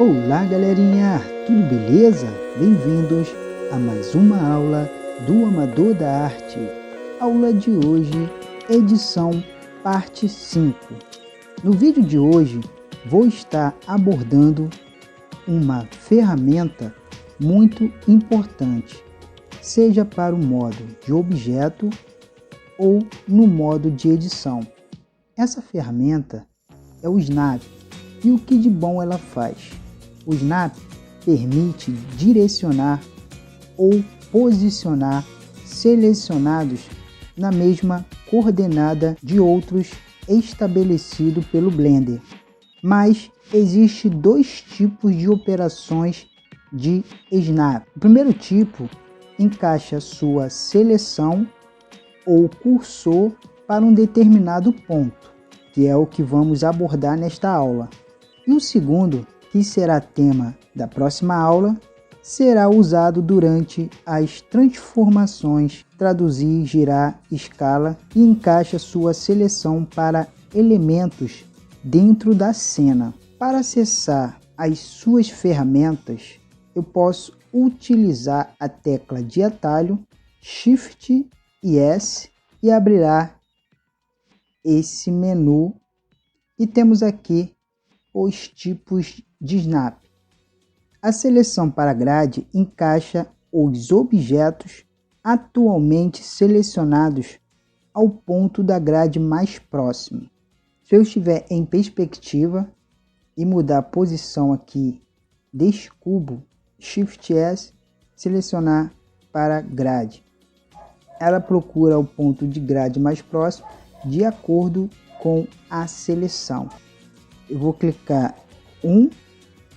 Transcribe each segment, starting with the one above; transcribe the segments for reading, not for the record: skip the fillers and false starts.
Olá galerinha, tudo beleza? Bem-vindos a mais uma aula do Amador da Arte. Aula de hoje, edição parte 5. No vídeo de hoje vou estar abordando uma ferramenta muito importante, seja para o modo de objeto ou no modo de edição. Essa ferramenta é o Snap. E o que de bom ela faz? O Snap permite direcionar ou posicionar selecionados na mesma coordenada de outros estabelecido pelo Blender. Mas existe dois tipos de operações de Snap. O primeiro tipo encaixa sua seleção ou cursor para um determinado ponto, que é o que vamos abordar nesta aula. E o segundo, que será tema da próxima aula, será usado durante as transformações, traduzir, girar, escala e encaixa sua seleção para elementos dentro da cena. Para acessar as suas ferramentas, eu posso utilizar a tecla de atalho Shift e S e abrirá esse menu e temos aqui os tipos de Snap. A seleção para grade encaixa os objetos atualmente selecionados ao ponto da grade mais próximo. Se eu estiver em perspectiva e mudar a posição aqui deste cubo, Shift S, selecionar para grade. Ela procura o ponto de grade mais próximo de acordo com a seleção. Eu vou clicar 1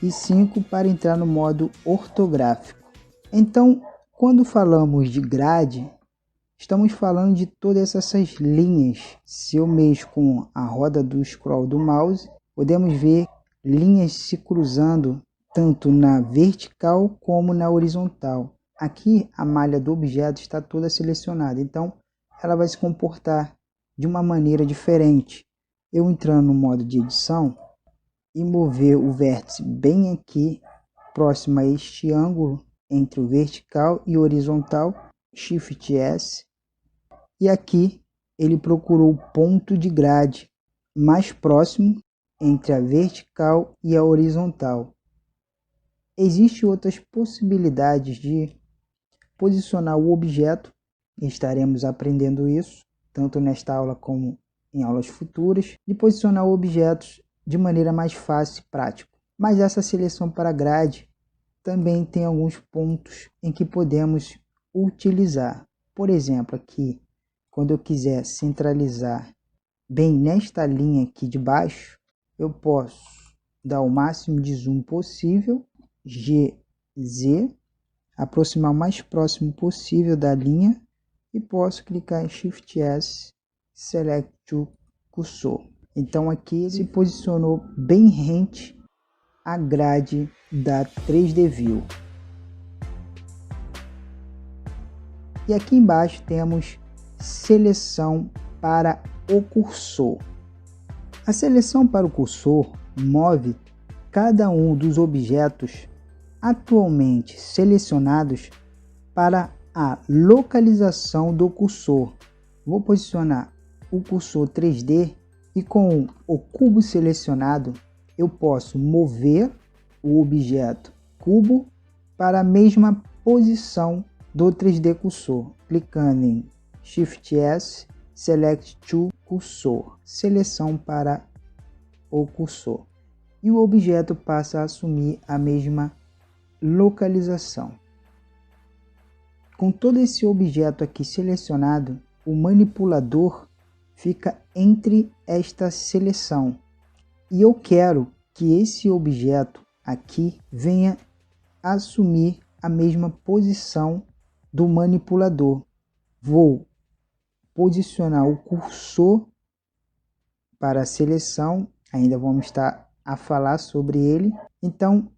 e 5 para entrar no modo ortográfico. Então, quando falamos de grade, estamos falando de todas essas linhas. Se eu mexo com a roda do scroll do mouse, podemos ver linhas se cruzando tanto na vertical como na horizontal. Aqui a malha do objeto está toda selecionada, então ela vai se comportar de uma maneira diferente. Eu entrando no modo de edição e mover o vértice bem aqui, próximo a este ângulo entre o vertical e o horizontal, Shift S, e aqui ele procurou o ponto de grade mais próximo entre a vertical e a horizontal. Existem outras possibilidades de posicionar o objeto, estaremos aprendendo isso, tanto nesta aula como em aulas futuras, de posicionar objetos de maneira mais fácil e prática. Mas essa seleção para grade também tem alguns pontos em que podemos utilizar. Por exemplo, aqui, quando eu quiser centralizar bem nesta linha aqui de baixo, eu posso dar o máximo de zoom possível, GZ, aproximar o mais próximo possível da linha e posso clicar em Shift S, Select to Cursor. Então aqui ele se posicionou bem rente à grade da 3D View. E aqui embaixo temos seleção para o cursor. A seleção para o cursor move cada um dos objetos atualmente selecionados para a localização do cursor. Vou posicionar o cursor 3D e com o cubo selecionado eu posso mover o objeto cubo para a mesma posição do 3D cursor, clicando em Shift S, Select to Cursor, seleção para o cursor, e o objeto passa a assumir a mesma localização. Com todo esse objeto aqui selecionado, o manipulador fica entre esta seleção e eu quero que esse objeto aqui venha assumir a mesma posição do manipulador. Vou posicionar o cursor para a seleção, ainda vamos estar a falar sobre ele. Então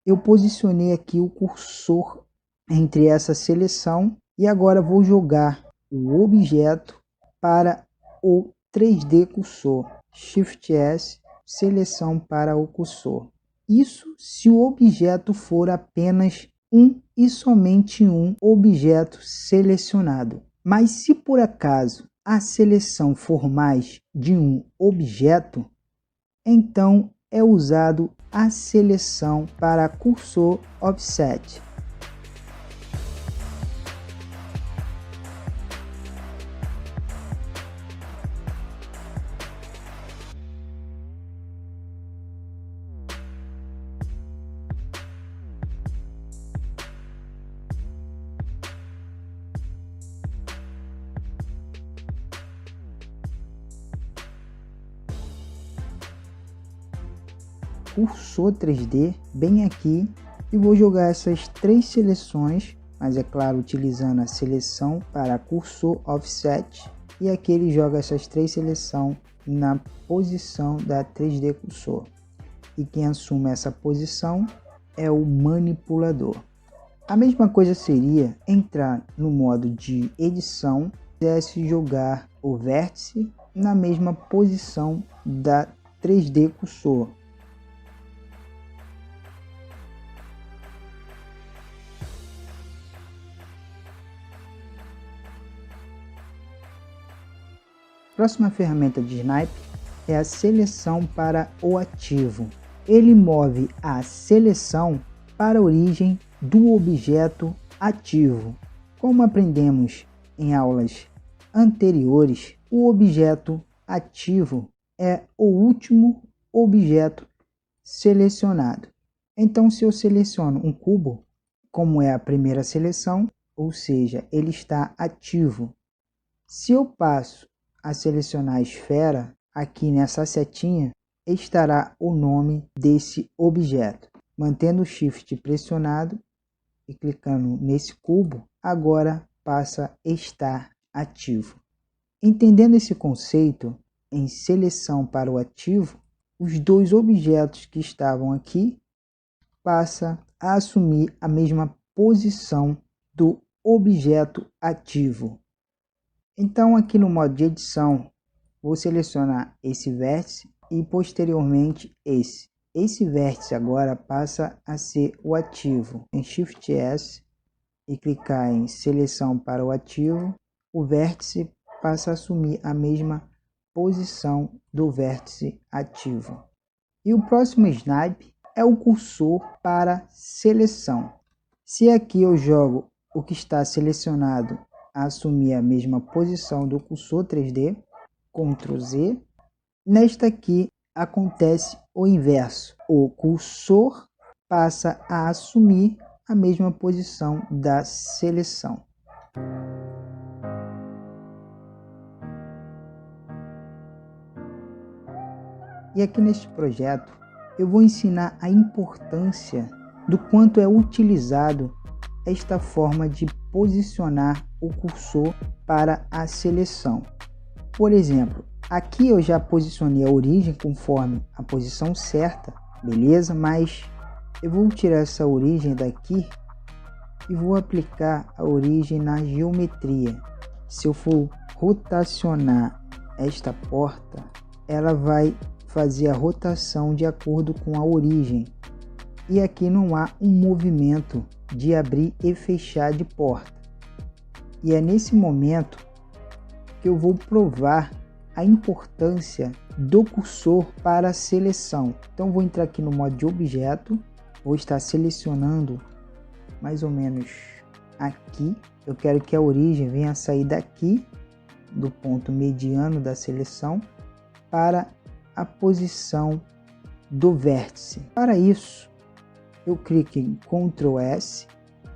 eu posicionei aqui o cursor entre essa seleção e agora vou jogar o objeto para o 3D cursor, Shift S, seleção para o cursor. Isso se o objeto for apenas um e somente um objeto selecionado. Mas se por acaso a seleção for mais de um objeto, então é usado a seleção para cursor offset. Cursor 3D bem aqui e vou jogar essas 3 seleções, mas é claro utilizando a seleção para cursor offset, e aqui ele joga essas 3 seleções na posição da 3D cursor, e quem assume essa posição é o manipulador. A mesma coisa seria entrar no modo de edição e jogar o vértice na mesma posição da 3D cursor. Próxima ferramenta de Snipe é a seleção para o ativo. Ele move a seleção para a origem do objeto ativo. Como aprendemos em aulas anteriores, o objeto ativo é o último objeto selecionado. Então, se eu seleciono um cubo, como é a primeira seleção, ou seja, ele está ativo. Se eu passo a selecionar a esfera, aqui nessa setinha estará o nome desse objeto. Mantendo o Shift pressionado e clicando nesse cubo, agora passa a estar ativo. Entendendo esse conceito em seleção para o ativo, os 2 objetos que estavam aqui passam a assumir a mesma posição do objeto ativo. Então aqui no modo de edição, vou selecionar esse vértice e posteriormente esse. Esse vértice agora passa a ser o ativo. Em Shift S e clicar em seleção para o ativo, o vértice passa a assumir a mesma posição do vértice ativo. E o próximo Snipe é o cursor para seleção. Se aqui eu jogo o que está selecionado a assumir a mesma posição do cursor 3D, Ctrl Z. Nesta aqui acontece o inverso. O cursor passa a assumir a mesma posição da seleção. E aqui neste projeto eu vou ensinar a importância do quanto é utilizado esta forma de posicionar o cursor para a seleção. Por exemplo, aqui eu já posicionei a origem conforme a posição certa, beleza? Mas eu vou tirar essa origem daqui e vou aplicar a origem na geometria. Se eu for rotacionar esta porta, ela vai fazer a rotação de acordo com a origem. E aqui não há um movimento de abrir e fechar de porta. E é nesse momento que eu vou provar a importância do cursor para a seleção. Então vou entrar aqui no modo de objeto, vou estar selecionando mais ou menos aqui. Eu quero que a origem venha a sair daqui, do ponto mediano da seleção, para a posição do vértice. Para isso, eu clico em Ctrl S,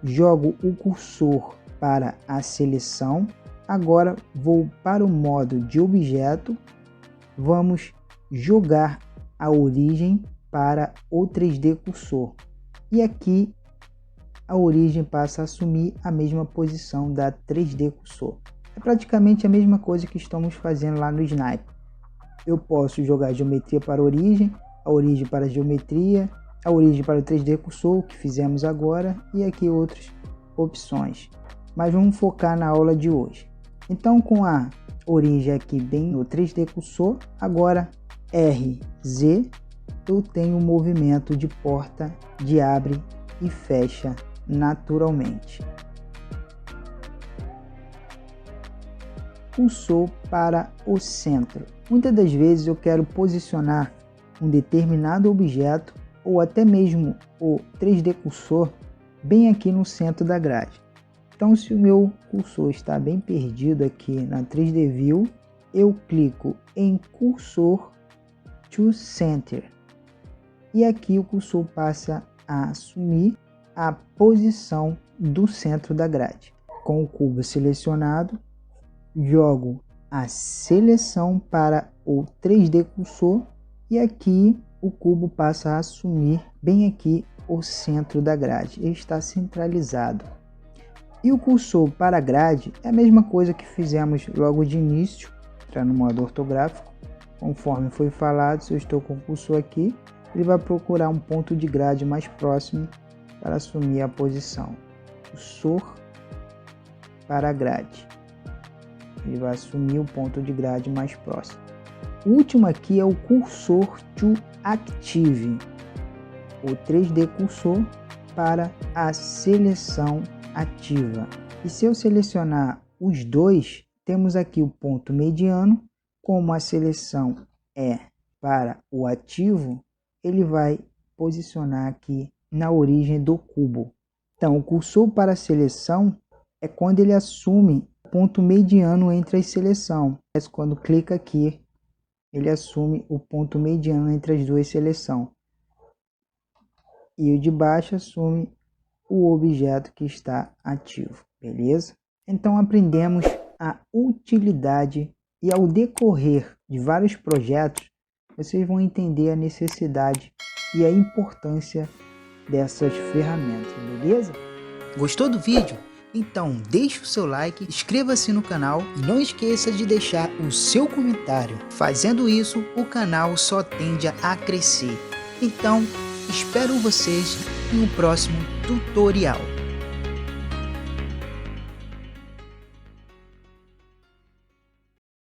jogo o cursor para a seleção. Agora vou para o modo de objeto, vamos jogar a origem para o 3D cursor. E aqui a origem passa a assumir a mesma posição da 3D cursor. É praticamente a mesma coisa que estamos fazendo lá no Snipe. Eu posso jogar a geometria para a origem para a geometria, a origem para o 3D cursor, que fizemos agora, e aqui outras opções. Mas vamos focar na aula de hoje. Então, com a origem aqui bem no 3D cursor, agora RZ eu tenho um movimento de porta de abre e fecha naturalmente. Cursor para o centro. Muitas das vezes eu quero posicionar um determinado objeto ou até mesmo o 3D cursor bem aqui no centro da grade. Então, se o meu cursor está bem perdido aqui na 3D View, eu clico em Cursor to Center e aqui o cursor passa a assumir a posição do centro da grade. Com o cubo selecionado, jogo a seleção para o 3D cursor e aqui o cubo passa a assumir bem aqui o centro da grade. Ele está centralizado. E o cursor para a grade é a mesma coisa que fizemos logo de início, entrar no modo ortográfico. Conforme foi falado, se eu estou com o cursor aqui, ele vai procurar um ponto de grade mais próximo para assumir a posição. Cursor para a grade. Ele vai assumir o ponto de grade mais próximo. O último aqui é o cursor to active, o 3D cursor para a seleção ativa. E se eu selecionar os dois, temos aqui o ponto mediano. Como a seleção é para o ativo, ele vai posicionar aqui na origem do cubo. Então, o cursor para a seleção é quando ele assume o ponto mediano entre as seleções. Quando clica aqui, ele assume o ponto mediano entre as duas seleções. E o de baixo assume o objeto que está ativo, beleza? Então aprendemos a utilidade e ao decorrer de vários projetos, vocês vão entender a necessidade e a importância dessas ferramentas, beleza? Gostou do vídeo? Então deixe o seu like, inscreva-se no canal e não esqueça de deixar o seu comentário. Fazendo isso, o canal só tende a crescer. Então, espero vocês em um próximo tutorial.